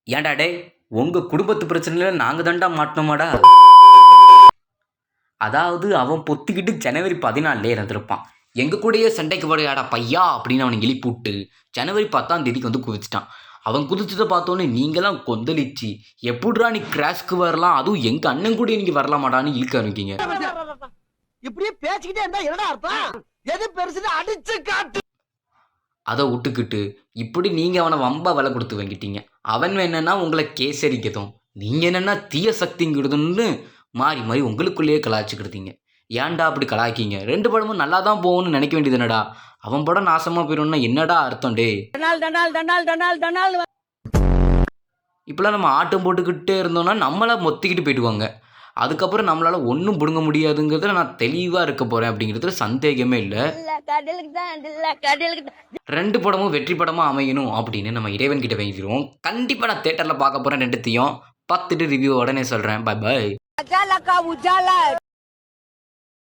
ஏன்டா டேய், உங்க குடும்பத்து பிரச்சனையில நாங்க தான்டா மாட்டினோமாடா. அதாவது அவன் பொத்திக்கிட்டு ஜனவரி 14 இறந்துருப்பான். எங்க கூடயே சண்டைக்கு வரையாடா பையா அப்படின்னு அவனை எழுப்பி விட்டு ஜனவரி 10ஆம் தேதிக்கு வந்து குதிச்சிட்டான். அவன் குதிச்சதை பார்த்தோன்னே நீங்களாம் கொந்தளிச்சு எப்படிடா நீ கிராஷ்க்கு வரலாம், அதுவும் எங்க அண்ணன் கூட நீங்க வரலாமாடான்னு இழுக்க ஆரம்பிக்கீங்க. இப்படியே பேசிக்கிட்டே இருந்தா என்னடா அர்த்தம்? எது பெருசுன்னு அடிச்சு காட்டு. அதை விட்டுக்கிட்டு இப்படி நீங்கள் அவனை வம்பா விலை கொடுத்து வாங்கிட்டீங்க. அவன் என்னன்னா உங்களை கேசரிக்கதும், நீங்கள் என்னென்னா தீய சக்திங்கிறதுன்னு மாறி மாறி உங்களுக்குள்ளேயே கலாய்ச்சிக்கிடுதீங்க. ஏன்டா அப்படி கலாய்க்கிங்க? 2 படமும் நல்லா தான் போகும்னு நினைக்க வேண்டியது என்னடா? அவன் படம் நாசமாக போயிடும்னா என்னடா அர்த்தம் டே? இப்போலாம் நம்ம ஆட்டம் போட்டுக்கிட்டே இருந்தோம்னா நம்மளை மொத்திக்கிட்டு போயிடுவாங்க. அதுக்கப்புறம் நம்மளால் ஒன்றும் பிடுங்க முடியாதுங்கிறதுல நான் தெளிவாக இருக்க போகிறேன் அப்படிங்கிறதுல சந்தேகமே இல்லை. 2 படமும் வெற்றி படமாக அமையணும் அப்படின்னு நம்ம இறைவன் கிட்ட வேண்டிடுவோம். கண்டிப்பாக நான் தேட்டரில் பார்க்க போகிறேன் 2த்தையும். பார்த்துட்டு ரிவ்யூ உடனே சொல்கிறேன். Bye bye.